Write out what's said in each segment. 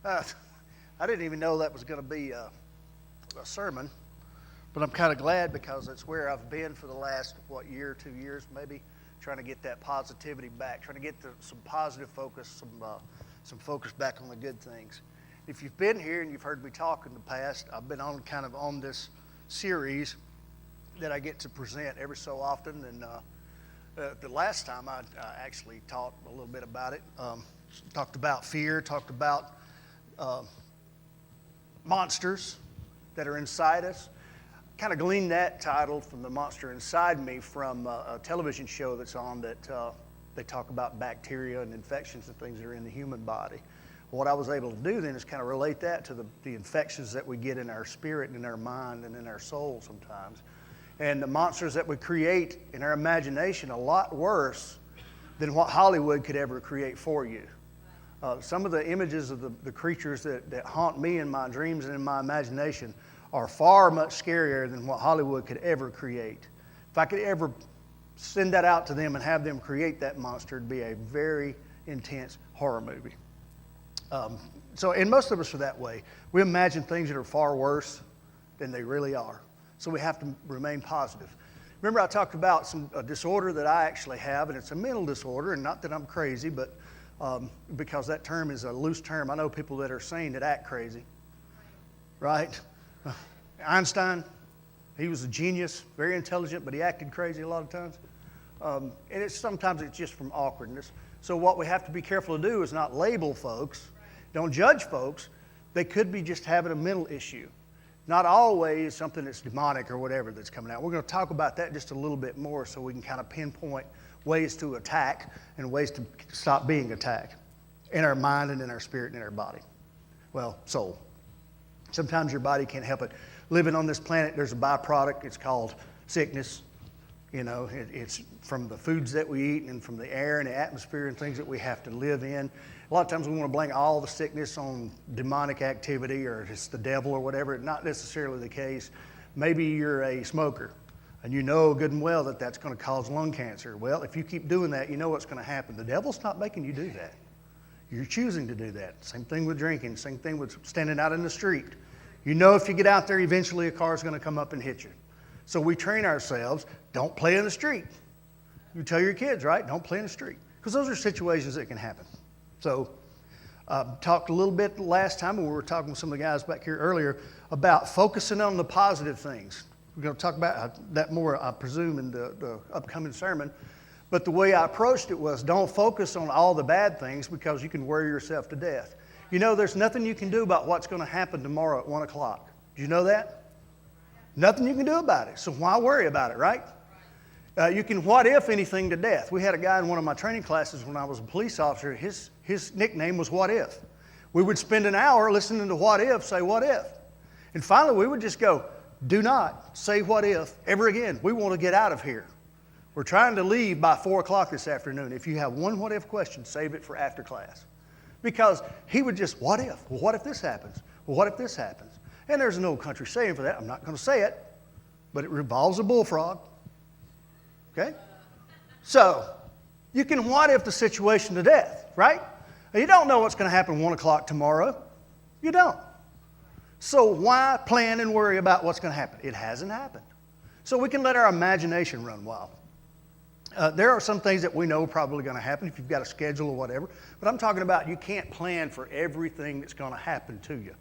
Uh, I didn't even know that was going to be a sermon, but I'm kind of glad because it's where I've been for the last, year, 2 years maybe, trying to get that positivity back, trying to get some positive focus, some focus back on the good things. If you've been here and you've heard me talk in the past, I've been on this series that I get to present every so often, and the last time I actually taught a little bit about it, talked about fear, talked about monsters that are inside us. Kind of gleaned that title from the monster inside me from a television show that's on that they talk about bacteria and infections and things that are in the human body. What I was able to do then is kind of relate that to the infections that we get in our spirit and in our mind and in our soul sometimes. And the monsters that we create in our imagination a lot worse than what Hollywood could ever create for you. Some of the images of the creatures that haunt me in my dreams and in my imagination are far much scarier than what Hollywood could ever create. If I could ever send that out to them and have them create that monster, it'd be a very intense horror movie. And most of us are that way. We imagine things that are far worse than they really are. So we have to remain positive. Remember I talked about a disorder that I actually have, and it's a mental disorder, and not that I'm crazy, but because that term is a loose term. I know people that are sane that act crazy, right? Einstein, he was a genius, very intelligent, but he acted crazy a lot of times. And sometimes it's just from awkwardness. So what we have to be careful to do is not label folks, don't judge folks. They could be just having a mental issue. Not always something that's demonic or whatever that's coming out. We're going to talk about that just a little bit more so we can kind of pinpoint ways to attack and ways to stop being attacked in our mind and in our spirit and in our body. Well, soul. Sometimes your body can't help it. Living on this planet, there's a byproduct. It's called sickness. You know, it's from the foods that we eat and from the air and the atmosphere and things that we have to live in. A lot of times we want to blame all the sickness on demonic activity or it's the devil or whatever. Not necessarily the case. Maybe you're a smoker and you know good and well that that's going to cause lung cancer. Well, if you keep doing that, you know what's going to happen. The devil's not making you do that. You're choosing to do that. Same thing with drinking. Same thing with standing out in the street. You know if you get out there, eventually a car's going to come up and hit you. So we train ourselves, don't play in the street. You tell your kids, right? Don't play in the street. Because those are situations that can happen. So talked a little bit last time when we were talking with some of the guys back here earlier about focusing on the positive things. We're going to talk about that more, I presume, in the upcoming sermon. But the way I approached it was don't focus on all the bad things because you can worry yourself to death. You know, there's nothing you can do about what's going to happen tomorrow at 1 o'clock. Do you know that? Nothing you can do about it. So why worry about it, right? You can what if anything to death. We had a guy in one of my training classes when I was a police officer. His nickname was What If. We would spend an hour listening to What If say What If. And finally we would just go, do not say what if ever again. We want to get out of here. We're trying to leave by 4 o'clock this afternoon. If you have one what if question, save it for after class. Because he would just, what if? Well, what if this happens? Well, what if this happens? And there's an old country saying for that. I'm not going to say it, but it revolves a bullfrog. Okay? So, you can what if the situation to death, right? You don't know what's going to happen 1 o'clock tomorrow. You don't. So why plan and worry about what's going to happen? It hasn't happened. So we can let our imagination run wild. There are some things that we know are probably going to happen if you've got a schedule or whatever. But I'm talking about you can't plan for everything that's going to happen to you.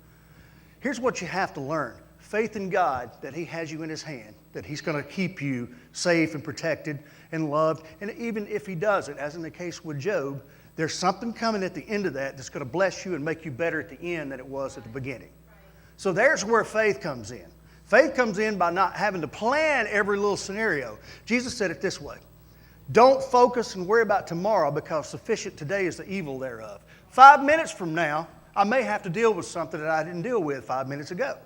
Here's what you have to learn. Faith in God that He has you in His hand, that He's going to keep you safe and protected and loved. And even if He doesn't, as in the case with Job, there's something coming at the end of that that's going to bless you and make you better at the end than it was at the beginning. So there's where faith comes in. Faith comes in by not having to plan every little scenario. Jesus said it this way. Don't focus and worry about tomorrow because sufficient today is the evil thereof. 5 minutes from now, I may have to deal with something that I didn't deal with 5 minutes ago.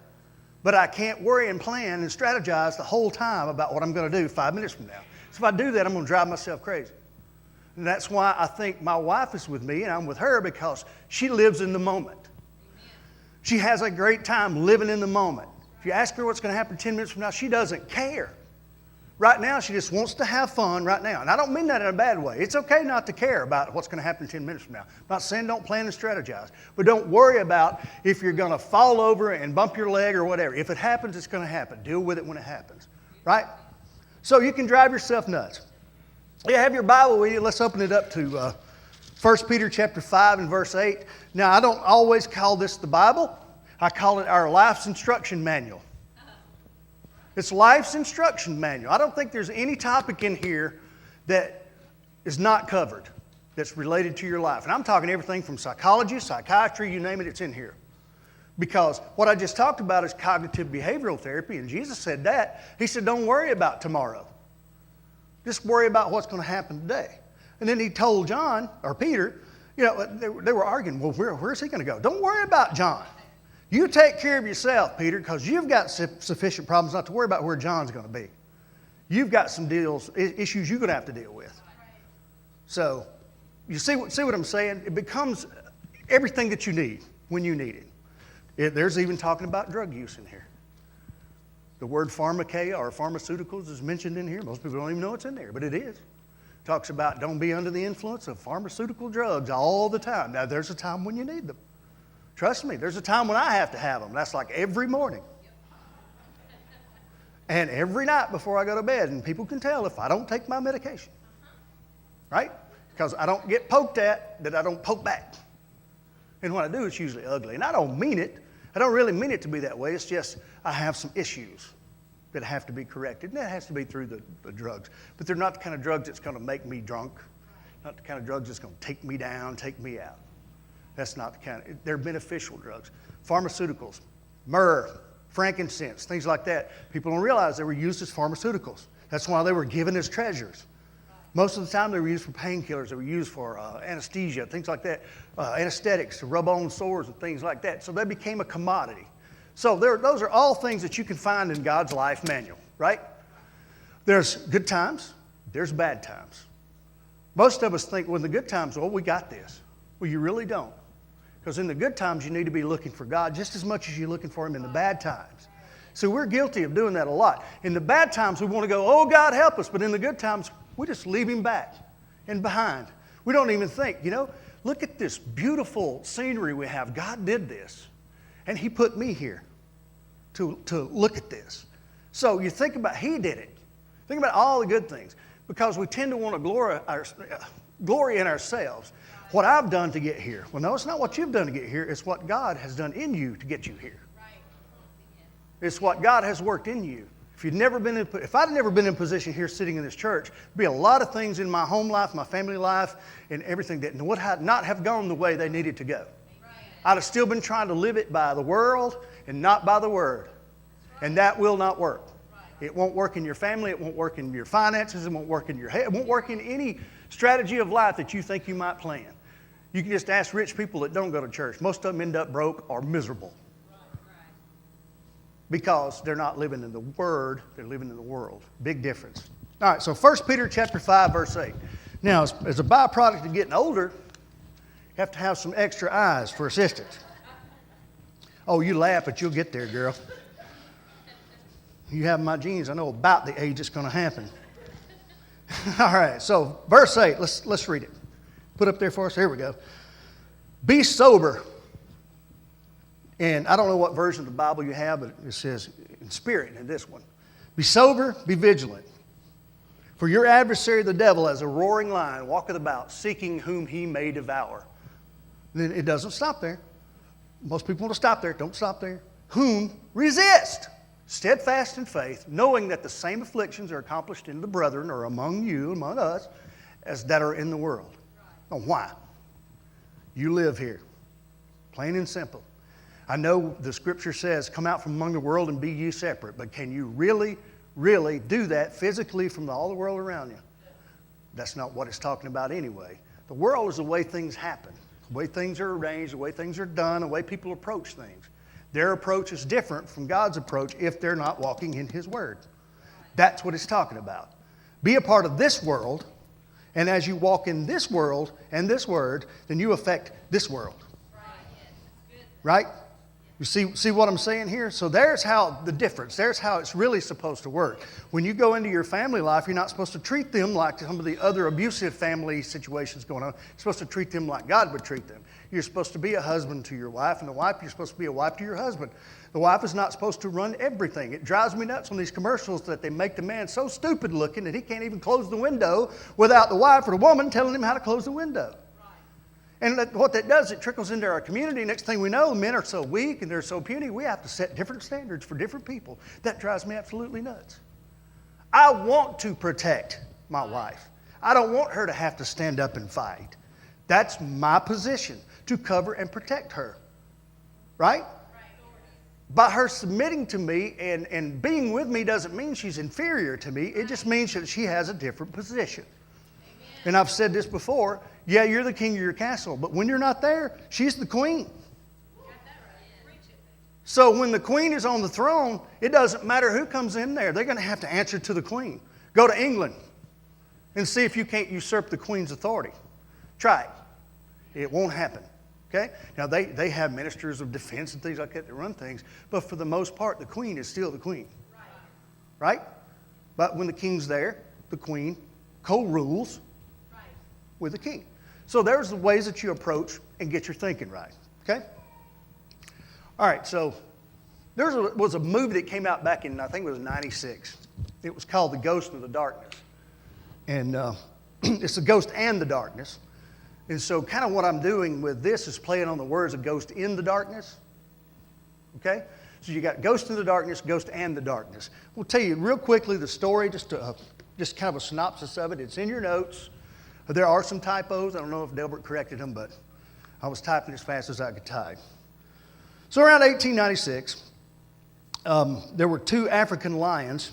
But I can't worry and plan and strategize the whole time about what I'm going to do 5 minutes from now. So if I do that, I'm going to drive myself crazy. And that's why I think my wife is with me and I'm with her because she lives in the moment. She has a great time living in the moment. If you ask her what's going to happen 10 minutes from now, she doesn't care. Right now, she just wants to have fun right now. And I don't mean that in a bad way. It's okay not to care about what's going to happen 10 minutes from now. I'm not saying don't plan and strategize. But don't worry about if you're going to fall over and bump your leg or whatever. If it happens, it's going to happen. Deal with it when it happens. Right? So you can drive yourself nuts. You have your Bible with you. Let's open it up to 1 Peter chapter 5 and verse 8. Now, I don't always call this the Bible. I call it our life's instruction manual. It's life's instruction manual. I don't think there's any topic in here that is not covered that's related to your life. And I'm talking everything from psychology, psychiatry, you name it, it's in here. Because what I just talked about is cognitive behavioral therapy, and Jesus said that. He said, don't worry about tomorrow. Just worry about what's going to happen today. And then he told John, or Peter, you know, they were arguing, well, where's he going to go? Don't worry about John. You take care of yourself, Peter, because you've got sufficient problems not to worry about where John's going to be. You've got some issues you're going to have to deal with. So, you see what I'm saying? It becomes everything that you need when you need it. There's even talking about drug use in here. The word pharmakeia or pharmaceuticals is mentioned in here. Most people don't even know it's in there, but it is. It talks about don't be under the influence of pharmaceutical drugs all the time. Now, there's a time when you need them. Trust me, there's a time when I have to have them. That's like every morning. And every night before I go to bed. And people can tell if I don't take my medication. Right? Because I don't get poked at, that I don't poke back. And when I do, it's usually ugly. And I don't mean it. I don't really mean it to be that way. It's just I have some issues that have to be corrected. And that has to be through the drugs. But they're not the kind of drugs that's going to make me drunk. Not the kind of drugs that's going to take me down, take me out. That's not the kind they're beneficial drugs. Pharmaceuticals, myrrh, frankincense, things like that. People don't realize they were used as pharmaceuticals. That's why they were given as treasures. Most of the time they were used for painkillers. They were used for anesthesia, things like that. Anesthetics to rub on sores and things like that. So they became a commodity. So those are all things that you can find in God's life manual, right? There's good times. There's bad times. Most of us think, well, in the good times, well, we got this. Well, you really don't. Because in the good times, you need to be looking for God just as much as you're looking for Him in the bad times. So we're guilty of doing that a lot. In the bad times, we want to go, oh, God, help us. But in the good times, we just leave Him back and behind. We don't even think, look at this beautiful scenery we have. God did this. And He put me here to look at this. So you think about, He did it. Think about all the good things. Because we tend to want to glory in ourselves. What I've done to get here. Well, no, it's not what you've done to get here. It's what God has done in you to get you here. It's what God has worked in you. If I'd never been in position here sitting in this church, there'd be a lot of things in my home life, my family life, and everything that would not have gone the way they needed to go. I'd have still been trying to live it by the world and not by the Word. And that will not work. It won't work in your family. It won't work in your finances. It won't work in your head. It won't work in any strategy of life that you think you might plan. You can just ask rich people that don't go to church. Most of them end up broke or miserable. Because they're not living in the Word, they're living in the world. Big difference. All right, so 1 Peter chapter 5, verse 8. Now, as a byproduct of getting older, you have to have some extra eyes for assistance. Oh, you laugh, but you'll get there, girl. You have my genes, I know about the age it's going to happen. All right, so verse 8, let's read it. Put up there for us. Here we go. Be sober. And I don't know what version of the Bible you have, but it says in spirit in this one. Be sober, be vigilant. For your adversary, the devil, as a roaring lion, walketh about, seeking whom he may devour. And then it doesn't stop there. Most people want to stop there. Don't stop there. Whom resist, steadfast in faith, knowing that the same afflictions are accomplished in the brethren, or among you, among us, as that are in the world. Now, why? You live here. Plain and simple. I know the Scripture says, come out from among the world and be ye separate, but can you really, really do that physically from all the world around you? That's not what it's talking about anyway. The world is the way things happen, the way things are arranged, the way things are done, the way people approach things. Their approach is different from God's approach if they're not walking in His Word. That's what it's talking about. Be a part of this world, and as you walk in this world and this Word, then you affect this world. Right? You see what I'm saying here? So there's how the difference. There's how it's really supposed to work. When you go into your family life, you're not supposed to treat them like some of the other abusive family situations going on. You're supposed to treat them like God would treat them. You're supposed to be a husband to your wife, and you're supposed to be a wife to your husband. The wife is not supposed to run everything. It drives me nuts on these commercials that they make the man so stupid looking that he can't even close the window without the wife or the woman telling him how to close the window. And what that does, it trickles into our community. Next thing we know, men are so weak and they're so puny, we have to set different standards for different people. That drives me absolutely nuts. I want to protect my wife. I don't want her to have to stand up and fight. That's my position, to cover and protect her. Right? By her submitting to me and being with me doesn't mean she's inferior to me. It just means that she has a different position. And I've said this before, yeah, you're the king of your castle, but when you're not there, she's the queen. So when the queen is on the throne, it doesn't matter who comes in there. They're going to have to answer to the queen. Go to England and see if you can't usurp the queen's authority. Try it. It won't happen. Okay? Now, they have ministers of defense and things like that run things, but for the most part, the queen is still the queen. Right? But when the king's there, the queen co-rules with the king. So there's the ways that you approach and get your thinking right. Okay? All right, so there was a movie that came out back in, I think it was 96. It was called The Ghost of the Darkness. And it's the ghost and the darkness. And so kind of what I'm doing with this is playing on the words of ghost in the darkness. Okay? So you got ghost in the darkness, ghost and the darkness. We'll tell you real quickly the story, just kind of a synopsis of it. It's in your notes. There are some typos. I don't know if Delbert corrected them, but I was typing as fast as I could type. So around 1896, there were two African lions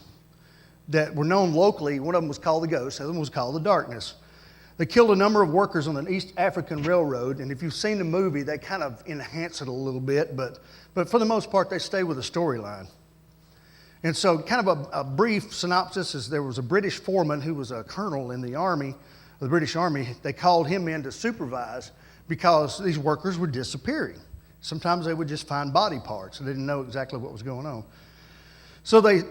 that were known locally. One of them was called the Ghost, the other one was called the Darkness. They killed a number of workers on an East African railroad, and if you've seen the movie, they kind of enhance it a little bit, but for the most part, they stay with the storyline. And so kind of a brief synopsis is there was a British foreman who was a colonel in the army, the British Army. They called him in to supervise because these workers were disappearing. Sometimes they would just find body parts. They didn't know exactly what was going on. So they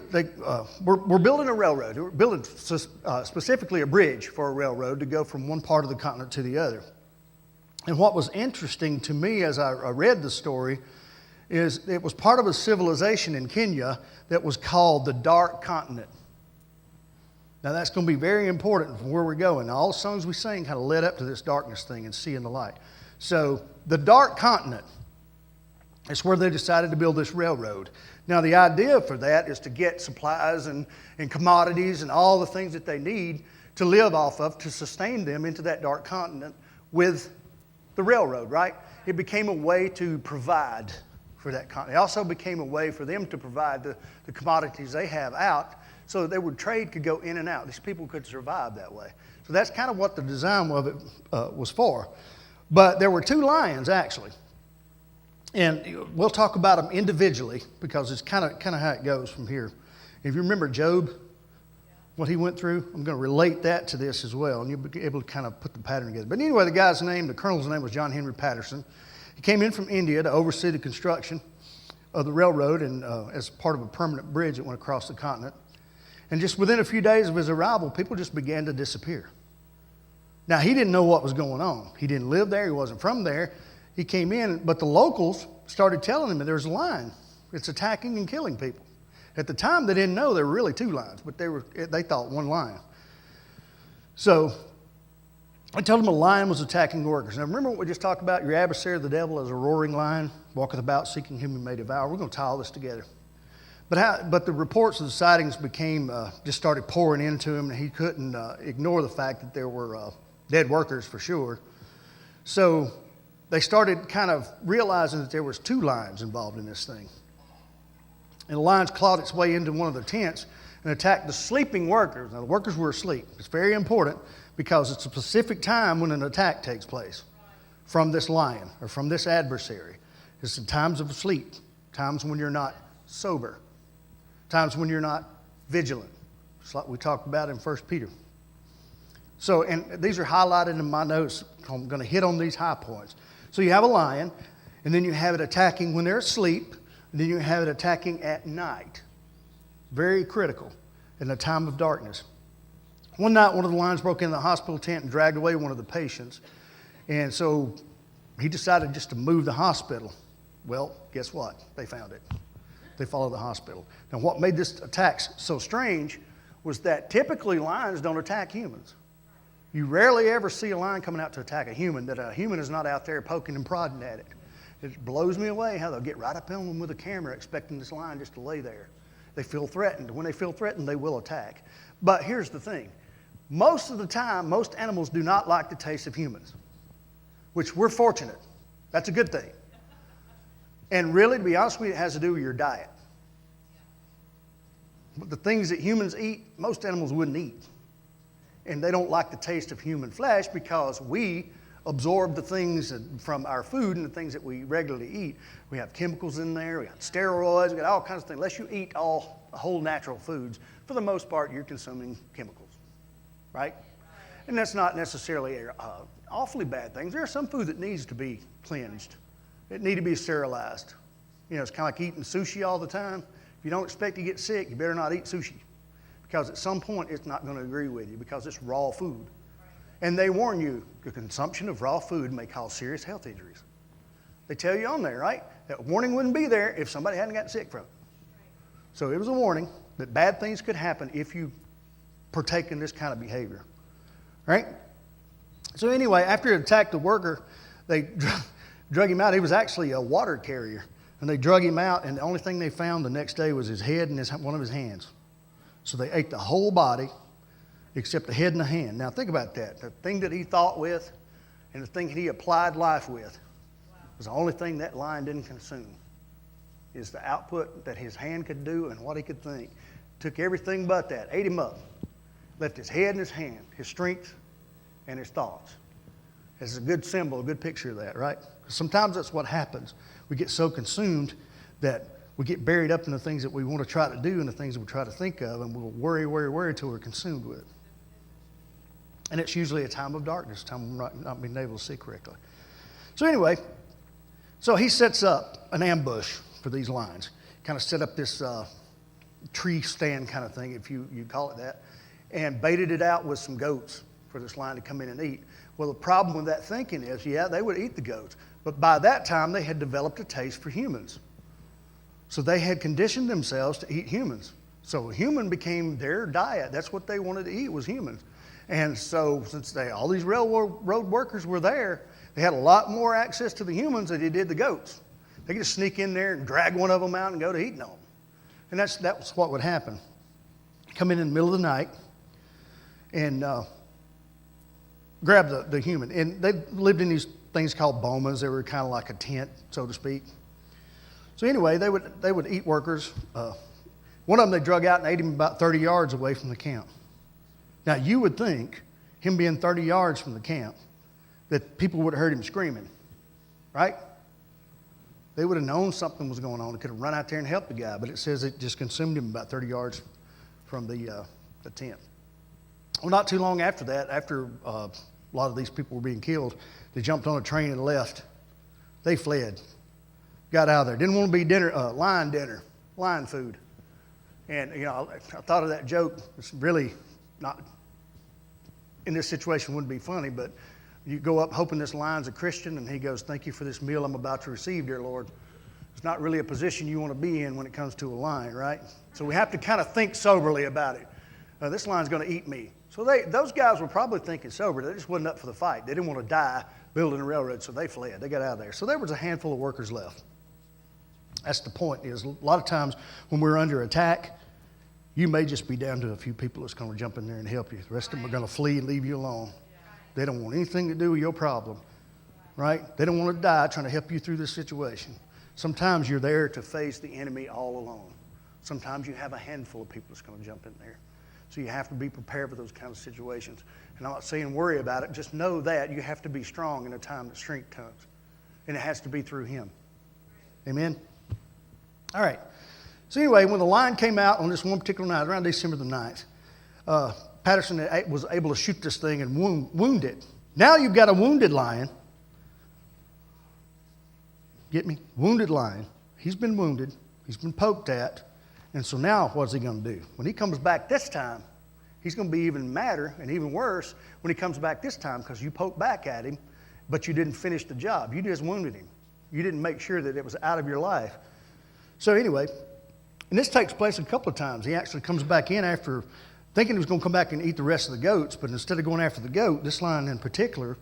were building a railroad. They were building specifically a bridge for a railroad to go from one part of the continent to the other. And what was interesting to me as I read the story is it was part of a civilization in Kenya that was called the Dark Continent. Now that's going to be very important for where we're going. Now all the songs we sing kind of led up to this darkness thing and seeing the light. So the Dark Continent is where they decided to build this railroad. Now the idea for that is to get supplies and commodities and all the things that they need to live off of to sustain them into that Dark Continent with the railroad, right? It became a way to provide for that continent. It also became a way for them to provide the commodities they have out so that trade could go in and out. These people could survive that way. So that's kind of what the design of it was for. But there were two lions, actually. And we'll talk about them individually because it's kind of how it goes from here. If you remember Job, what he went through, I'm going to relate that to this as well, and you'll be able to kind of put the pattern together. But anyway, the colonel's name was John Henry Patterson. He came in from India to oversee the construction of the railroad and as part of a permanent bridge that went across the continent. And just within a few days of his arrival, people just began to disappear. Now, he didn't know what was going on. He didn't live there. He wasn't from there. He came in, but the locals started telling him that there's a lion. It's attacking and killing people. At the time, they didn't know there were really two lions, but they thought one lion. So I told them a lion was attacking workers. Now, remember what we just talked about? Your adversary, the devil, is a roaring lion, walketh about, seeking whom he may devour. We're going to tie all this together. But the reports of the sightings just started pouring into him, and he couldn't ignore the fact that there were dead workers for sure. So they started kind of realizing that there was two lions involved in this thing. And the lions clawed its way into one of the tents and attacked the sleeping workers. Now, the workers were asleep. It's very important because it's a specific time when an attack takes place from this lion or from this adversary. It's in times of sleep, times when you're not sober, times when you're not vigilant. It's like we talked about in 1 Peter. So, and these are highlighted in my notes. I'm going to hit on these high points. So you have a lion, and then you have it attacking when they're asleep, and then you have it attacking at night. Very critical in a time of darkness. One night, one of the lions broke into the hospital tent and dragged away one of the patients. And so he decided just to move the hospital. Well, guess what? They found it. They followed the hospital. Now, what made this attack so strange was that typically lions don't attack humans. You rarely ever see a lion coming out to attack a human, that a human is not out there poking and prodding at it. It blows me away how they'll get right up on them with a camera expecting this lion just to lay there. They feel threatened. When they feel threatened, they will attack. But here's the thing. Most of the time, most animals do not like the taste of humans, which we're fortunate. That's a good thing. And really, to be honest with you, it has to do with your diet. The things that humans eat, most animals wouldn't eat. And they don't like the taste of human flesh because we absorb the things from our food and the things that we regularly eat. We have chemicals in there, we got steroids, we got all kinds of things. Unless you eat whole natural foods, for the most part, you're consuming chemicals, right? And that's not necessarily awfully bad things. There are some food that needs to be cleansed. It needs to be sterilized. You know, it's kind of like eating sushi all the time. If you don't expect to get sick, you better not eat sushi. Because at some point, it's not going to agree with you because it's raw food. And they warn you, the consumption of raw food may cause serious health injuries. They tell you on there, right? That warning wouldn't be there if somebody hadn't gotten sick from it. So it was a warning that bad things could happen if you partake in this kind of behavior. Right? So anyway, after it attacked the worker, they drug him out. He was actually a water carrier. And they drug him out, and the only thing they found the next day was his head and one of his hands. So they ate the whole body except the head and the hand. Now think about that. The thing that he thought with and the thing he applied life with was the only thing that lion didn't consume. Is the output that his hand could do and what he could think. Took everything but that, ate him up. Left his head and his hand, his strength and his thoughts. It's a good symbol, a good picture of that, right? Sometimes that's what happens. We get so consumed that we get buried up in the things that we want to try to do and the things that we try to think of, and we'll worry until we're consumed with it. And it's usually a time of darkness, a time of not being able to see correctly. So anyway, so he sets up an ambush for these lions. Kind of set up this tree stand kind of thing, if you call it that, and baited it out with some goats for this lion to come in and eat. Well, the problem with that thinking is, yeah, they would eat the goats, but by that time they had developed a taste for humans. So they had conditioned themselves to eat humans. So human became their diet. That's what they wanted to eat, was humans. And so since all these railroad workers were there, they had a lot more access to the humans than they did the goats. They could just sneak in there and drag one of them out and go to eating on them. And that was what would happen. Come in the middle of the night and grab the human. And they lived in these things called bomas. They were kind of like a tent, so to speak. So anyway, they would eat workers. One of them they drug out and ate him about 30 yards away from the camp. Now, you would think, him being 30 yards from the camp, that people would have heard him screaming, right? They would have known something was going on. They could have run out there and helped the guy, but it says it just consumed him about 30 yards from the tent. Well, not too long after that, after a lot of these people were being killed, they jumped on a train and left. They fled, got out of there. Didn't want to be lion food. And, you know, I thought of that joke. It's really not, in this situation, wouldn't be funny, but you go up hoping this lion's a Christian, and he goes, "Thank you for this meal I'm about to receive, dear Lord." It's not really a position you want to be in when it comes to a lion, right? So we have to kind of think soberly about it. This lion's going to eat me. So those guys were probably thinking sober. They just wasn't up for the fight. They didn't want to die building a railroad, so they fled. They got out of there. So there was a handful of workers left. That's the point, is a lot of times when we're under attack, you may just be down to a few people that's going to jump in there and help you. The rest of them are going to flee and leave you alone. They don't want anything to do with your problem, right? They don't want to die trying to help you through this situation. Sometimes you're there to face the enemy all alone. Sometimes you have a handful of people that's going to jump in there. So you have to be prepared for those kinds of situations. And I'm not saying worry about it. Just know that you have to be strong in a time that strength comes. And it has to be through him. Amen? All right. So anyway, when the lion came out on this one particular night, around December the 9th, Patterson was able to shoot this thing and wound it. Now you've got a wounded lion Get me? Wounded lion. He's been wounded. He's been poked at. And so now what's he going to do? When he comes back this time, he's going to be even madder and even worse when he comes back this time because you poked back at him, but you didn't finish the job. You just wounded him. You didn't make sure that it was out of your life. So anyway, and this takes place a couple of times. He actually comes back in after thinking he was going to come back and eat the rest of the goats, but instead of going after the goat, this lion in particular,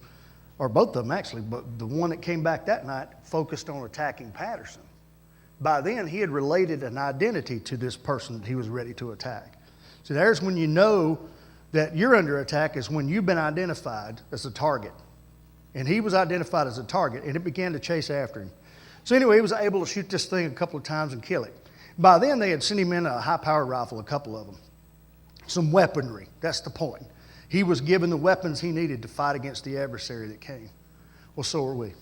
or both of them actually, but the one that came back that night focused on attacking Patterson. By then, he had related an identity to this person that he was ready to attack. So there's when you know that you're under attack, is when you've been identified as a target. And he was identified as a target, and it began to chase after him. So anyway, he was able to shoot this thing a couple of times and kill it. By then, they had sent him in a high-powered rifle, a couple of them. Some weaponry, that's the point. He was given the weapons he needed to fight against the adversary that came. Well, so are we.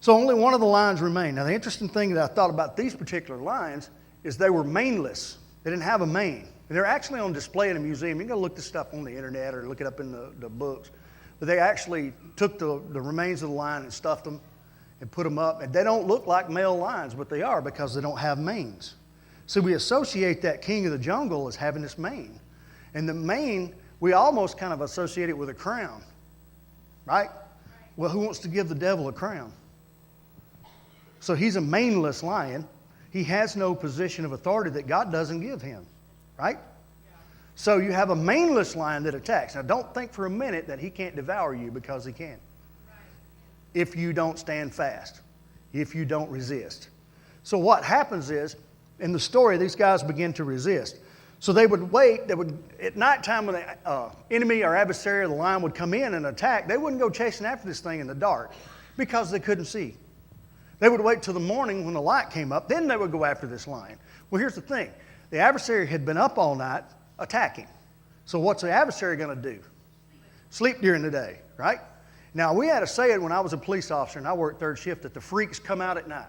So only one of the lions remained. Now, the interesting thing that I thought about these particular lions is they were maneless. They didn't have a mane. And they're actually on display in a museum. You can go look this stuff on the internet or look it up in the books. But they actually took the remains of the lion and stuffed them and put them up. And they don't look like male lions, but they are because they don't have manes. So we associate that king of the jungle as having this mane. And the mane, we almost kind of associate it with a crown, right? Well, who wants to give the devil a crown? So he's a maneless lion. He has no position of authority that God doesn't give him, right? So you have a maneless lion that attacks. Now, don't think for a minute that he can't devour you, because he can. If you don't stand fast, if you don't resist. So what happens is, in the story, these guys begin to resist. So they would wait. At nighttime, when the enemy or adversary of the lion would come in and attack, they wouldn't go chasing after this thing in the dark because they couldn't see. They would wait till the morning when the light came up. Then they would go after this lion. Well, here's the thing. The adversary had been up all night attacking. So what's the adversary going to do? Sleep during the day, right? Now, we had to say it when I was a police officer and I worked third shift, that the freaks come out at night.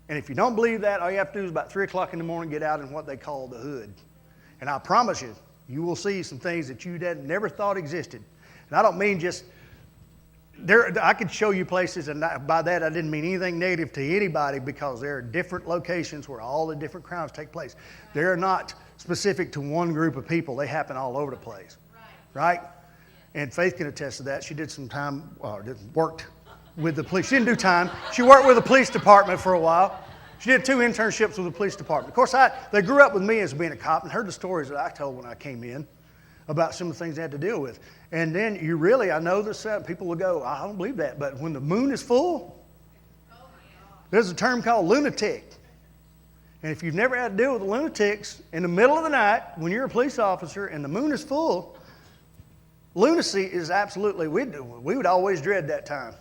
And if you don't believe that, all you have to do is about 3 o'clock in the morning get out in what they call the hood. And I promise you, you will see some things that you never thought existed. And I don't mean just... I could show you places, and by that I didn't mean anything negative to anybody, because there are different locations where all the different crimes take place. They're not specific to one group of people. They happen all over the place, right? And Faith can attest to that. She did some time, worked with the police. She didn't do time. She worked with the police department for a while. She did 2 internships with the police department. Of course, they grew up with me as being a cop and heard the stories that I told when I came in about some of the things they had to deal with. And then I know this, people will go, I don't believe that, but when the moon is full, there's a term called lunatic. And if you've never had to deal with lunatics in the middle of the night when you're a police officer and the moon is full, lunacy is absolutely, we would always dread that time,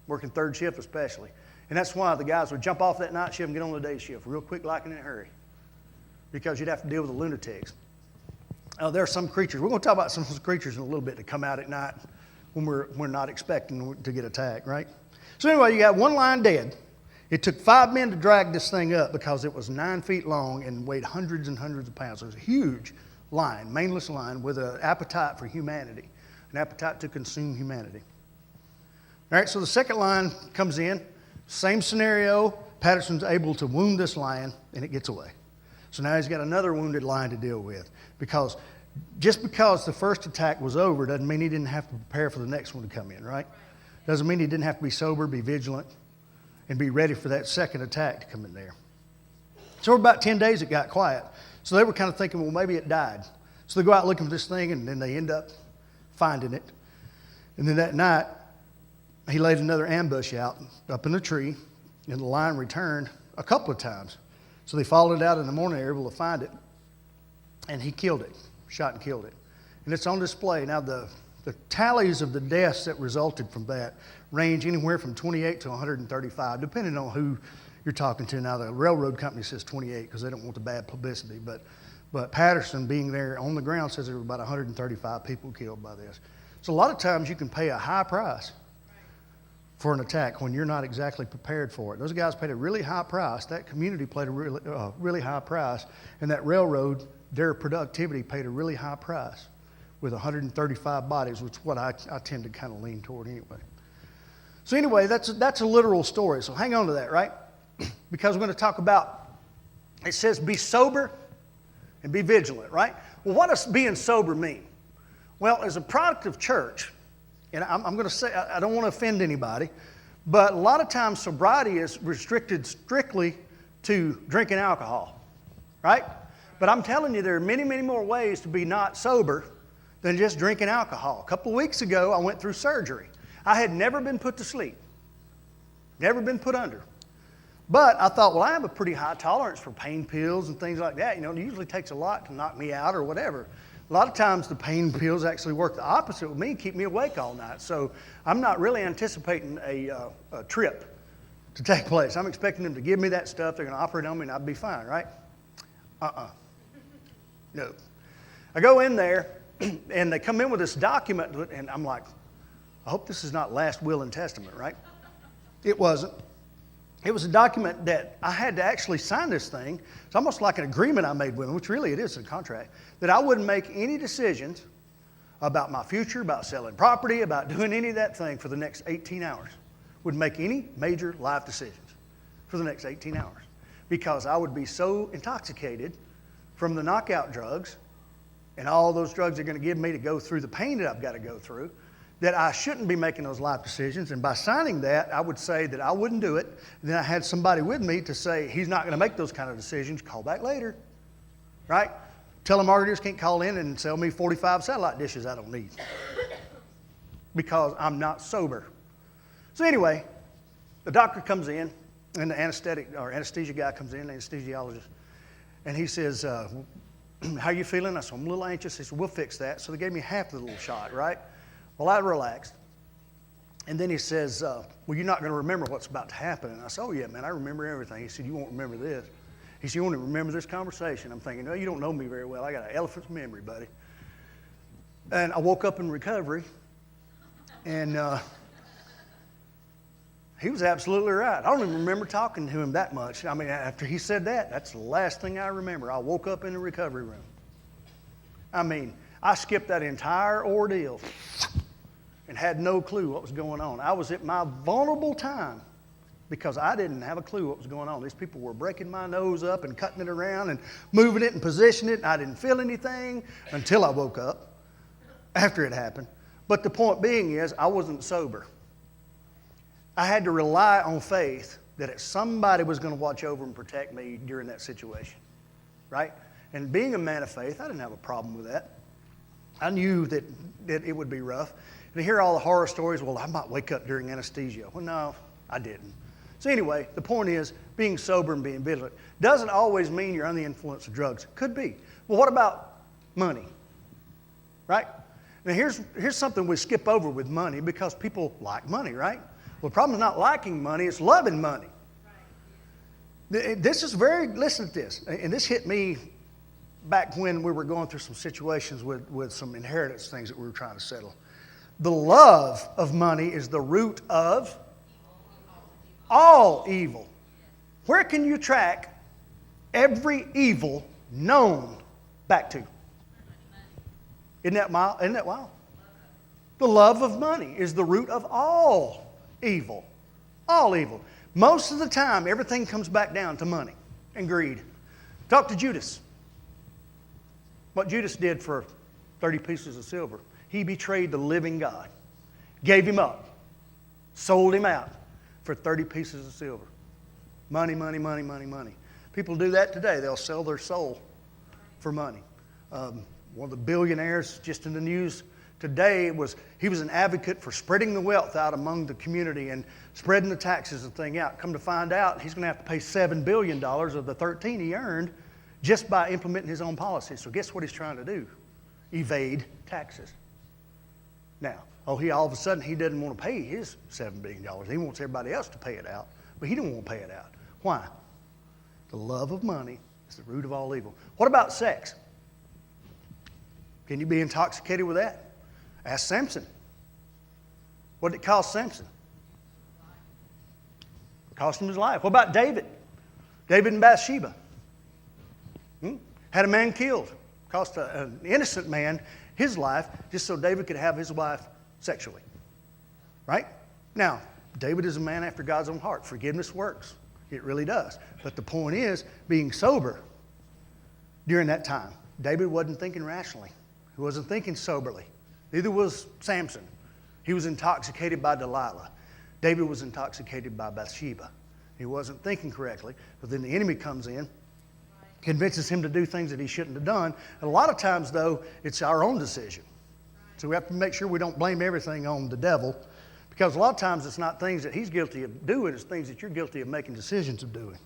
working third shift especially. And that's why the guys would jump off that night shift and get on the day shift real quick, like in a hurry, because you'd have to deal with the lunatics. There are some creatures. We're going to talk about some creatures in a little bit that come out at night when we're not expecting to get attacked, right? So anyway, you got one lion dead. It took 5 men to drag this thing up because it was 9 feet long and weighed hundreds and hundreds of pounds. So it was a huge lion, maneless lion, with an appetite for humanity, an appetite to consume humanity. All right, so the second lion comes in. Same scenario. Patterson's able to wound this lion, and it gets away. So now he's got another wounded lion to deal with, because just because the first attack was over doesn't mean he didn't have to prepare for the next one to come in, right? Doesn't mean he didn't have to be sober, be vigilant, and be ready for that second attack to come in there. So for about 10 days it got quiet. So they were kind of thinking, well, maybe it died. So they go out looking for this thing, and then they end up finding it. And then that night, he laid another ambush out up in the tree, and the lion returned a couple of times. So they followed it out in the morning. They were able to find it. And he killed it, shot and killed it. And it's on display. Now, the tallies of the deaths that resulted from that range anywhere from 28 to 135, depending on who you're talking to. Now, the railroad company says 28 because they don't want the bad publicity. But Patterson, being there on the ground, says there were about 135 people killed by this. So a lot of times you can pay a high price for an attack when you're not exactly prepared for it. Those guys paid a really high price. That community paid a really high price. And that railroad, their productivity paid a really high price with 135 bodies, which is what I tend to kind of lean toward anyway. So anyway, that's a literal story. So hang on to that, right? Because we're going to talk about, it says be sober and be vigilant, right? Well, what does being sober mean? Well, as a product of church, and I'm going to say, I don't want to offend anybody, but a lot of times sobriety is restricted strictly to drinking alcohol, right? But I'm telling you, there are many, many more ways to be not sober than just drinking alcohol. A couple of weeks ago, I went through surgery. I had never been put to sleep, never been put under. But I thought, well, I have a pretty high tolerance for pain pills and things like that. You know, it usually takes a lot to knock me out or whatever. A lot of times the pain pills actually work the opposite with me, keep me awake all night. So I'm not really anticipating a trip to take place. I'm expecting them to give me that stuff. They're going to operate on me and I'll be fine, right? No. I go in there and they come in with this document and I'm like, I hope this is not last will and testament, right? It wasn't. It was a document that I had to actually sign this thing. It's almost like an agreement I made with them, which really it is a contract, that I wouldn't make any decisions about my future, about selling property, about doing any of that thing for the next 18 hours. Wouldn't make any major life decisions for the next 18 hours because I would be so intoxicated from the knockout drugs and all those drugs they're going to give me to go through the pain that I've got to go through, that I shouldn't be making those life decisions. And by signing that, I would say that I wouldn't do it. And then I had somebody with me to say, he's not going to make those kind of decisions. Call back later, right? Telemarketers can't call in and sell me 45 satellite dishes I don't need because I'm not sober. So anyway, the doctor comes in and the anesthesia guy comes in, the anesthesiologist, and he says, how you feeling? I said, I'm a little anxious. He said, we'll fix that. So they gave me half the little shot, right? Well, I relaxed. And then he says, well, you're not going to remember what's about to happen. And I said, oh, yeah, man, I remember everything. He said, you won't remember this. He said, you won't remember this conversation. I'm thinking, no, you don't know me very well. I got an elephant's memory, buddy. And I woke up in recovery, and he was absolutely right. I don't even remember talking to him that much. I mean, after he said that, that's the last thing I remember. I woke up in the recovery room. I mean, I skipped that entire ordeal and had no clue what was going on. I was at my vulnerable time because I didn't have a clue what was going on. These people were breaking my nose up and cutting it around and moving it and positioning it. And I didn't feel anything until I woke up after it happened. But the point being is I wasn't sober. I had to rely on faith that somebody was going to watch over and protect me during that situation, right? And being a man of faith, I didn't have a problem with that. I knew that it would be rough. And to hear all the horror stories, well, I might wake up during anesthesia. Well, no, I didn't. So anyway, the point is being sober and being vigilant doesn't always mean you're under the influence of drugs. Could be. Well, what about money? Right? Now, here's something we skip over with money because people like money, right? Well, the problem is not liking money, it's loving money. Right. This is listen to this, and this hit me back when we were going through some situations with some inheritance things that we were trying to settle. The love of money is the root of all evil. Where can you track every evil known back to? Isn't that wild? The love of money is the root of all evil. All evil. Most of the time, everything comes back down to money and greed. Talk to Judas. What Judas did for 30 pieces of silver. He betrayed the living God. Gave him up. Sold him out for 30 pieces of silver. Money, money, money, money, money. People do that today. They'll sell their soul for money. One of the billionaires just in the news today he was an advocate for spreading the wealth out among the community and spreading the taxes and thing out. Come to find out, he's going to have to pay $7 billion of the 13 he earned just by implementing his own policies. So guess what he's trying to do? Evade taxes. Now, he all of a sudden he doesn't want to pay his $7 billion. He wants everybody else to pay it out, but he didn't want to pay it out. Why? The love of money is the root of all evil. What about sex? Can you be intoxicated with that? Ask Samson. What did it cost Samson? It cost him his life. What about David? David and Bathsheba. Had a man killed. Cost an innocent man his life just so David could have his wife sexually. Right? Now, David is a man after God's own heart. Forgiveness works. It really does. But the point is, being sober during that time. David wasn't thinking rationally. He wasn't thinking soberly. Neither was Samson. He was intoxicated by Delilah. David was intoxicated by Bathsheba. He wasn't thinking correctly. But then the enemy comes in, convinces him to do things that he shouldn't have done. And a lot of times, though, it's our own decision. So we have to make sure we don't blame everything on the devil, because a lot of times it's not things that he's guilty of doing, it's things that you're guilty of making decisions of doing.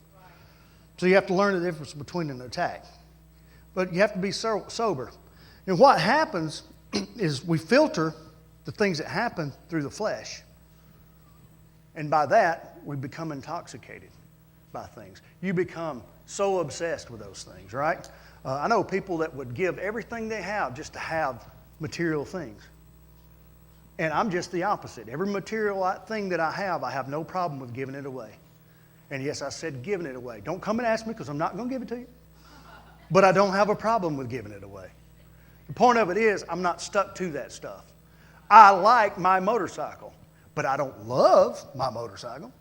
So you have to learn the difference between an attack. But you have to be sober. And what happens is we filter the things that happen through the flesh. And by that, we become intoxicated by things. You become so obsessed with those things, right? I know people that would give everything they have just to have material things. And I'm just the opposite. Every material thing that I have no problem with giving it away. And yes, I said giving it away. Don't come and ask me, because I'm not going to give it to you. But I don't have a problem with giving it away. The point of it is, I'm not stuck to that stuff. I like my motorcycle, but I don't love my motorcycle.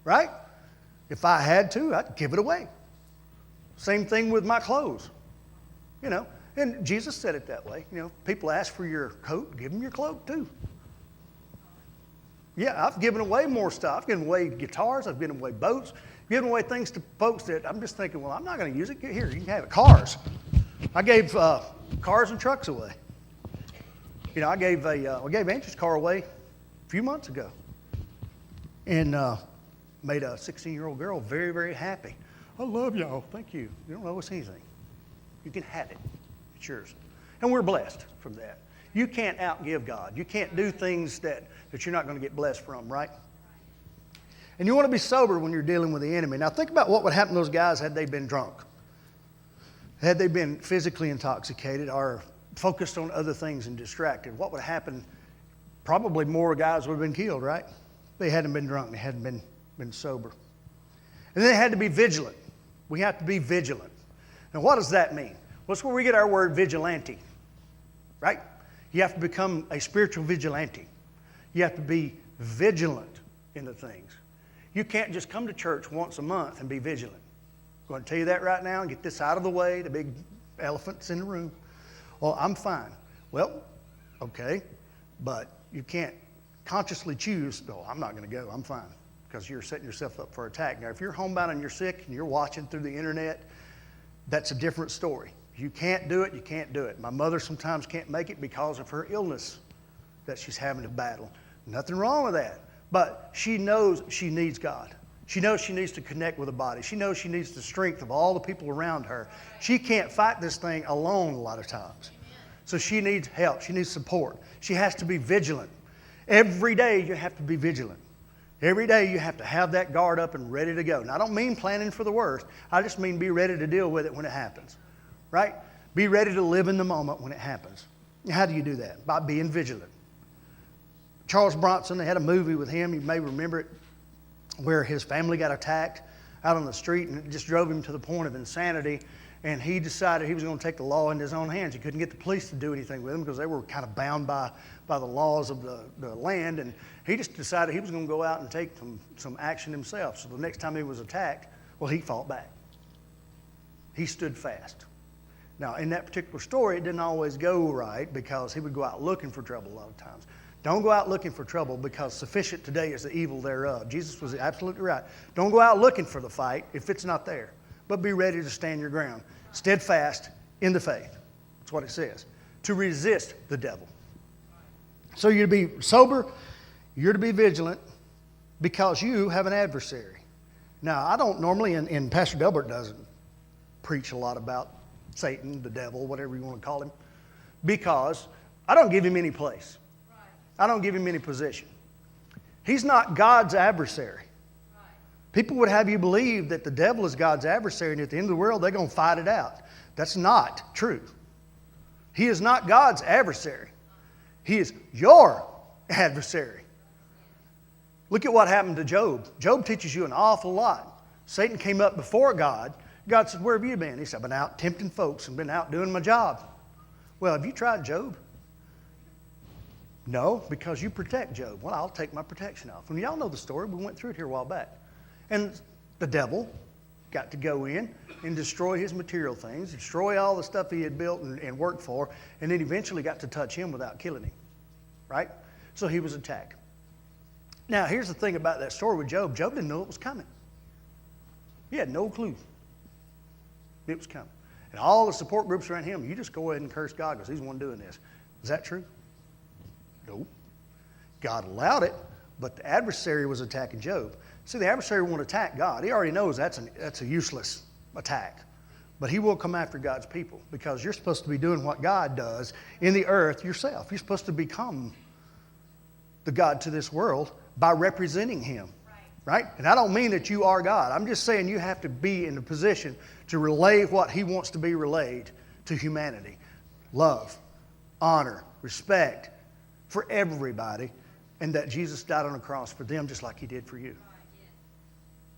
Right? If I had to, I'd give it away. Same thing with my clothes. You know, and Jesus said it that way. You know, people ask for your coat, give them your cloak too. Yeah, I've given away more stuff. I've given away guitars. I've given away boats. Given away things to folks that I'm just thinking, well, I'm not going to use it. Here, you can have it. Cars. I gave cars and trucks away. You know, I gave Andrew's car away a few months ago, and made a 16-year-old girl very, very happy. I love y'all. Thank you. You don't owe us anything. You can have it. It's yours. And we're blessed from that. You can't outgive God. You can't do things that you're not going to get blessed from, right? And you want to be sober when you're dealing with the enemy. Now think about what would happen to those guys had they been drunk. Had they been physically intoxicated or focused on other things and distracted. What would happen? Probably more guys would have been killed, right? They hadn't been drunk. They hadn't been sober. And then they had to be vigilant. We have to be vigilant. Now what does that mean? Well, that's where we get our word vigilante, right? You have to become a spiritual vigilante. You have to be vigilant in the things. You can't just come to church once a month and be vigilant. I'm going to tell you that right now and get this out of the way, the big elephant's in the room. Well, I'm fine. Well, okay, but you can't consciously choose, oh, I'm not going to go, I'm fine, because you're setting yourself up for attack. Now, if you're homebound and you're sick and you're watching through the internet, that's a different story. You can't do it, you can't do it. My mother sometimes can't make it because of her illness that she's having to battle. Nothing wrong with that. But she knows she needs God. She knows she needs to connect with the body. She knows she needs the strength of all the people around her. She can't fight this thing alone a lot of times. So she needs help. She needs support. She has to be vigilant. Every day you have to be vigilant. Every day you have to have that guard up and ready to go. Now, I don't mean planning for the worst. I just mean be ready to deal with it when it happens. Right? Be ready to live in the moment when it happens. How do you do that? By being vigilant. Charles Bronson, they had a movie with him, you may remember it, where his family got attacked out on the street, and it just drove him to the point of insanity, and he decided he was going to take the law into his own hands. He couldn't get the police to do anything with him because they were kind of bound by the laws of the land, and he just decided he was going to go out and take some action himself. So the next time he was attacked, well, he fought back. He stood fast. Now, in that particular story, it didn't always go right because he would go out looking for trouble a lot of times. Don't go out looking for trouble, because sufficient today is the evil thereof. Jesus was absolutely right. Don't go out looking for the fight if it's not there, but be ready to stand your ground. Steadfast in the faith. That's what it says. To resist the devil. So you're to be sober, you're to be vigilant, because you have an adversary. Now, I don't normally, and Pastor Delbert doesn't preach a lot about Satan, the devil, whatever you want to call him, because I don't give him any place. I don't give him any position. He's not God's adversary. People would have you believe that the devil is God's adversary, and at the end of the world, they're going to fight it out. That's not true. He is not God's adversary. He is your adversary. Look at what happened to Job. Job teaches you an awful lot. Satan came up before God. God said, where have you been? He said, I've been out tempting folks and been out doing my job. Well, have you tried Job? No, because you protect Job. Well, I'll take my protection off. And y'all know the story. We went through it here a while back. And the devil got to go in and destroy his material things, destroy all the stuff he had built and worked for, and then eventually got to touch him without killing him. Right? So he was attacked. Now, here's the thing about that story with Job. Job didn't know it was coming. He had no clue it was coming. And all the support groups around him, you just go ahead and curse God because he's the one doing this. Is that true? Nope. God allowed it, but the adversary was attacking Job. See, the adversary won't attack God. He already knows that's a useless attack. But he will come after God's people because you're supposed to be doing what God does in the earth yourself. You're supposed to become the God to this world by representing him. Right? And I don't mean that you are God. I'm just saying you have to be in a position to relay what he wants to be relayed to humanity. Love, honor, respect for everybody, and that Jesus died on the cross for them just like he did for you.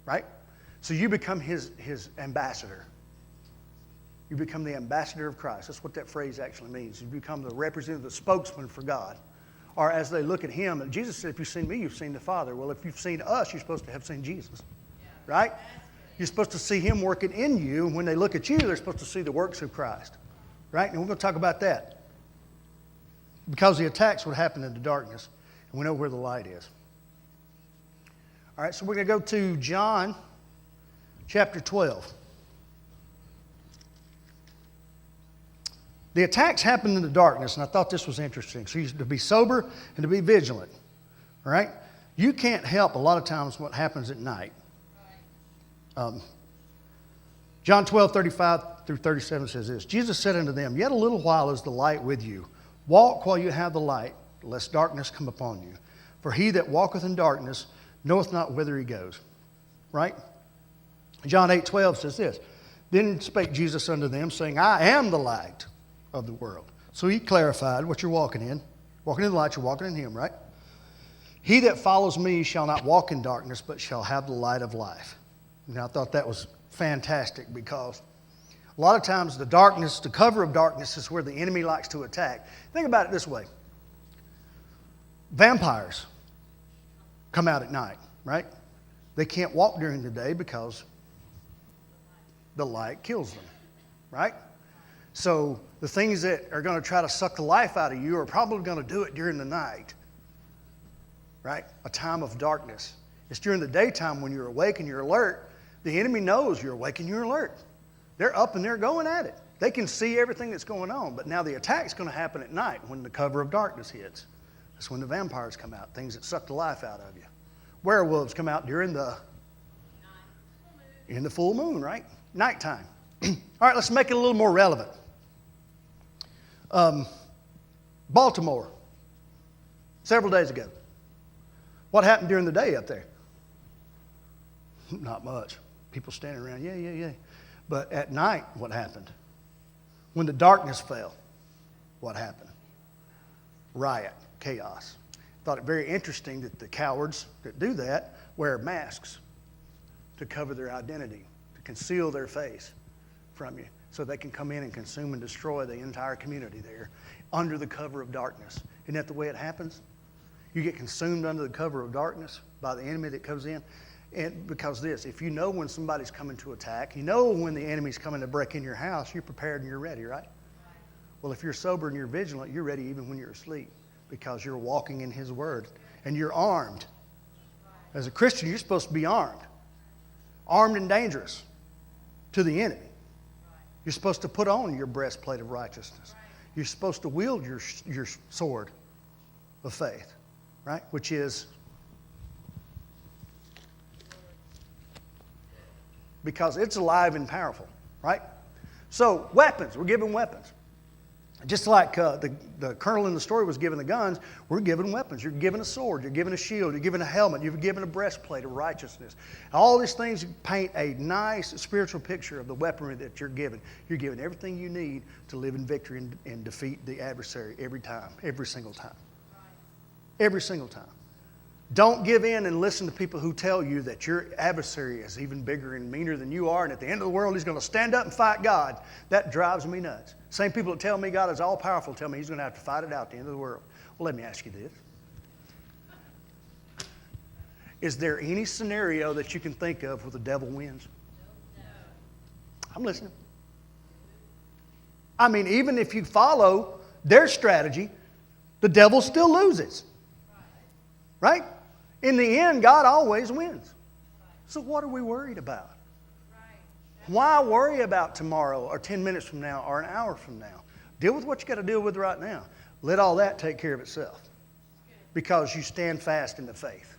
Right? So you become his ambassador. You become the ambassador of Christ. That's what that phrase actually means. You become the representative, the spokesman for God. Or as they look at him, and Jesus said, if you've seen me, you've seen the Father. Well, if you've seen us, you're supposed to have seen Jesus. Right? You're supposed to see him working in you. And when they look at you, they're supposed to see the works of Christ. Right? And we're going to talk about that. Because the attacks would happen in the darkness. And we know where the light is. All right, so we're going to go to John chapter 12. The attacks happened in the darkness, and I thought this was interesting. So you to be sober and to be vigilant. All right? You can't help a lot of times what happens at night. John 12, 35 through 37 says this. Jesus said unto them, Yet a little while is the light with you. Walk while you have the light, lest darkness come upon you. For he that walketh in darkness knoweth not whither he goes. Right? John 8:12 says this. Then spake Jesus unto them, saying, I am the light of the world. So he clarified what you're walking in. Walking in the light, you're walking in him, right? He that follows me shall not walk in darkness, but shall have the light of life. Now I thought that was fantastic because a lot of times the darkness, the cover of darkness is where the enemy likes to attack. Think about it this way. Vampires come out at night, right? They can't walk during the day because the light kills them, right? So the things that are going to try to suck the life out of you are probably going to do it during the night, right? A time of darkness. It's during the daytime when you're awake and you're alert. The enemy knows you're awake and you're alert. They're up and they're going at it. They can see everything that's going on. But now the attack's going to happen at night when the cover of darkness hits. That's when the vampires come out, things that suck the life out of you. Werewolves come out during the full moon, right? Nighttime. All right, let's make it a little more relevant. Baltimore, several days ago. What happened during the day up there? Not much. People standing around, yeah. But at night, what happened? When the darkness fell, what happened? Riot, chaos. Thought it very interesting that the cowards that do that wear masks to cover their identity, to conceal their face from you, so they can come in and consume and destroy the entire community there under the cover of darkness. Isn't that the way it happens? You get consumed under the cover of darkness by the enemy that comes in. And because if you know when somebody's coming to attack, you know when the enemy's coming to break in your house, you're prepared and you're ready, right? Well, if you're sober and you're vigilant, you're ready even when you're asleep because you're walking in his word and you're armed. As a Christian, you're supposed to be armed. Armed and dangerous to the enemy. You're supposed to put on your breastplate of righteousness. You're supposed to wield your sword of faith, right? Which is because it's alive and powerful, right? So weapons, we're given weapons. Just like the colonel in the story was given the guns, we're given weapons. You're given a sword, you're given a shield, you're given a helmet, you're given a breastplate of righteousness. All these things paint a nice spiritual picture of the weaponry that you're given. You're given everything you need to live in victory and defeat the adversary every time, every single time. Every single time. Don't give in and listen to people who tell you that your adversary is even bigger and meaner than you are, and at the end of the world he's going to stand up and fight God. That drives me nuts. Same people that tell me God is all-powerful tell me he's going to have to fight it out at the end of the world. Well, let me ask you this. Is there any scenario that you can think of where the devil wins? No. I'm listening. I mean, even if you follow their strategy, the devil still loses. Right? In the end, God always wins. So what are we worried about? Why worry about tomorrow or 10 minutes from now or an hour from now? Deal with what you got to deal with right now. Let all that take care of itself. Because you stand fast in the faith.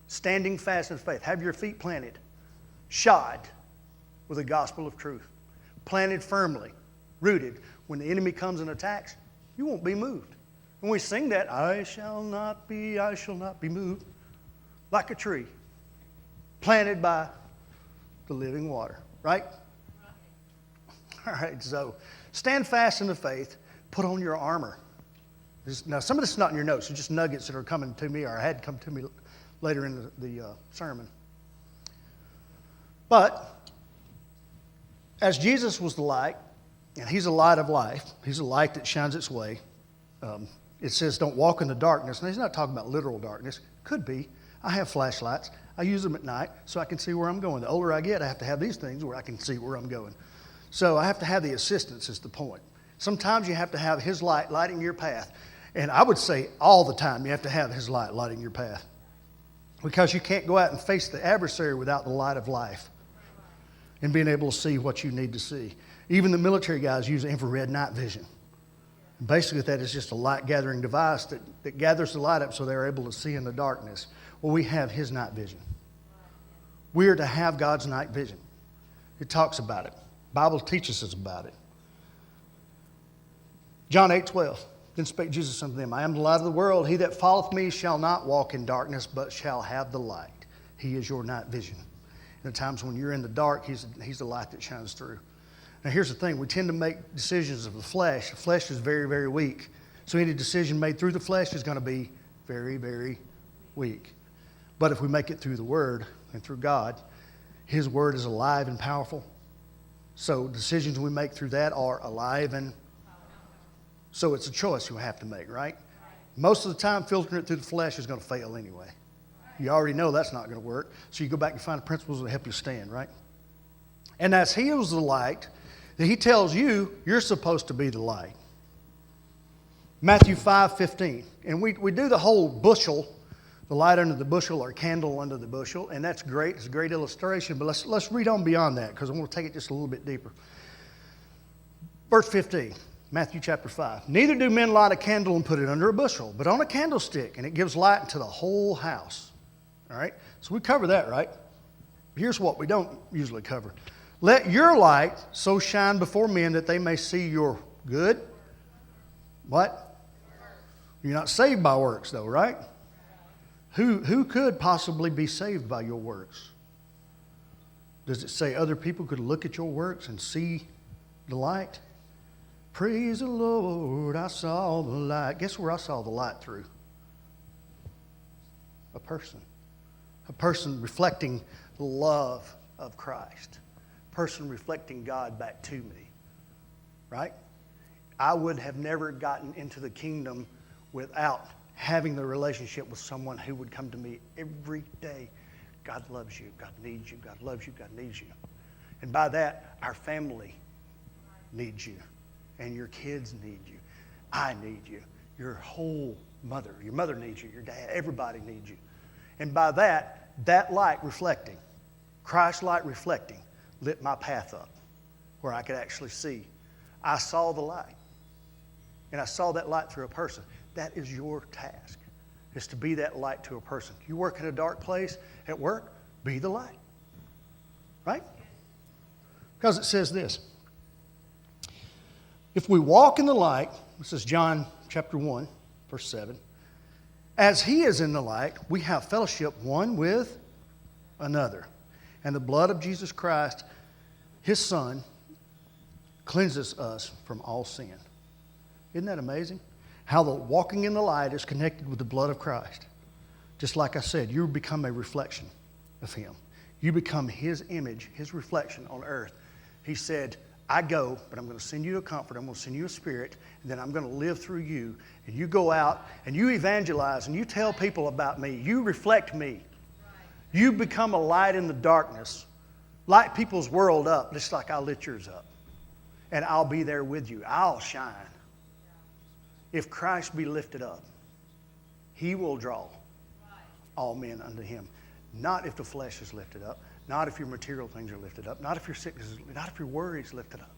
Standing fast in faith. Have your feet planted, shod with the gospel of truth. Planted firmly, rooted. When the enemy comes and attacks, you won't be moved. When we sing that, I shall not be moved, like a tree planted by the living water, right? All right, so stand fast in the faith, put on your armor. Now, some of this is not in your notes, it's just nuggets that are coming to me or had come to me later in the sermon. But as Jesus was the light, and He's a light of life, He's a light that shines its way. It says don't walk in the darkness. Now, He's not talking about literal darkness. Could be. I have flashlights. I use them at night so I can see where I'm going. The older I get, I have to have these things where I can see where I'm going. So I have to have the assistance is the point. Sometimes you have to have His light lighting your path. And I would say all the time you have to have His light lighting your path. Because you can't go out and face the adversary without the light of life and being able to see what you need to see. Even the military guys use infrared night vision. And basically, that is just a light gathering device that gathers the light up so they're able to see in the darkness. Well, we have His night vision. We are to have God's night vision. It talks about it. The Bible teaches us about it. John 8:12. Then spake Jesus unto them, I am the light of the world. He that followeth me shall not walk in darkness, but shall have the light. He is your night vision. In the times when you're in the dark, He's the light that shines through. Now, here's the thing. We tend to make decisions of the flesh. The flesh is very, very weak. So any decision made through the flesh is going to be very, very weak. But if we make it through the Word and through God, His Word is alive and powerful. So decisions we make through that are alive and so it's a choice you have to make, right? Most of the time, filtering it through the flesh is going to fail anyway. You already know that's not going to work. So you go back and find the principles that help you stand, right? And as He was the light, that He tells you, you're supposed to be the light. Matthew 5:15. And we do the whole bushel, the light under the bushel or candle under the bushel, and that's great. It's a great illustration, but let's read on beyond that because I want to take it just a little bit deeper. Verse 15. Matthew chapter 5. Neither do men light a candle and put it under a bushel, but on a candlestick, and it gives light into the whole house. All right? So we cover that, right? Here's what we don't usually cover. Let your light so shine before men that they may see your good. What? You're not saved by works, though, right? Who could possibly be saved by your works? Does it say other people could look at your works and see the light? Praise the Lord, I saw the light. Guess where I saw the light through? A person. A person reflecting the love of Christ. A person reflecting God back to me. Right? I would have never gotten into the kingdom without having the relationship with someone who would come to me every day. God loves you. God needs you. God loves you. God needs you. And by that, our family needs you. And your kids need you. I need you. Your whole mother. Your mother needs you. Your dad. Everybody needs you. And by that light reflecting, Christ's light reflecting, lit my path up where I could actually see. I saw the light. And I saw that light through a person. That is your task, is to be that light to a person. You work in a dark place at work, be the light. Right? Because it says this. If we walk in the light, this is John chapter 1, verse 7. As He is in the light, we have fellowship one with another. And the blood of Jesus Christ, His Son, cleanses us from all sin. Isn't that amazing? How the walking in the light is connected with the blood of Christ. Just like I said, you become a reflection of Him. You become His image, His reflection on earth. He said, I go, but I'm going to send you a comfort. I'm going to send you a spirit, and then I'm going to live through you. And you go out and you evangelize and you tell people about me. You reflect me. You become a light in the darkness. Light people's world up just like I lit yours up. And I'll be there with you. I'll shine. If Christ be lifted up, he will draw all men unto him. Not if the flesh is lifted up. Not if your material things are lifted up. Not if your sickness is, not if your worry is lifted up.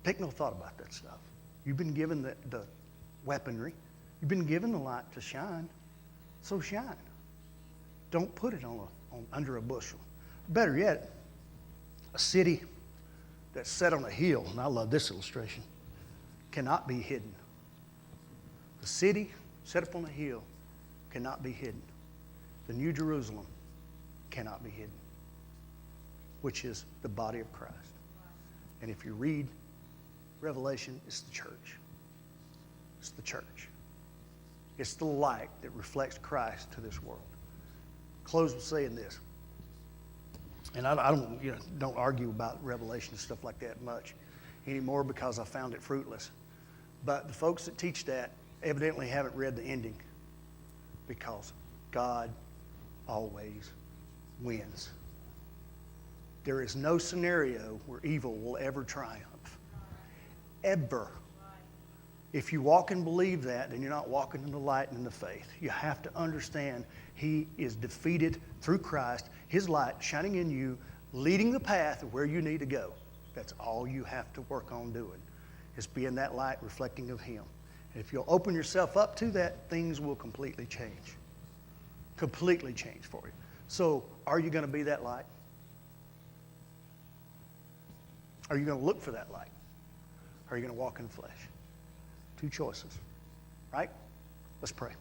Take no thought about that stuff. You've been given the weaponry. You've been given the light to shine. So shine. Don't put it on under a bushel. Better yet, a city that's set on a hill, and I love this illustration, cannot be hidden. The city set up on a hill cannot be hidden. The New Jerusalem cannot be hidden, which is the body of Christ. And if you read Revelation, it's the church. It's the church. It's the light that reflects Christ to this world. Close with saying this. And I don't argue about Revelation and stuff like that much anymore because I found it fruitless. But the folks that teach that evidently haven't read the ending, because God always wins. There is no scenario where evil will ever triumph. Ever. If you walk and believe that, then you're not walking in the light and in the faith. You have to understand he is defeated through Christ, his light shining in you, leading the path of where you need to go. That's all you have to work on doing, is being that light reflecting of him. And if you'll open yourself up to that, things will completely change. Completely change for you. So, are you going to be that light? Are you going to look for that light? Or are you going to walk in the flesh? Two choices, right? Let's pray.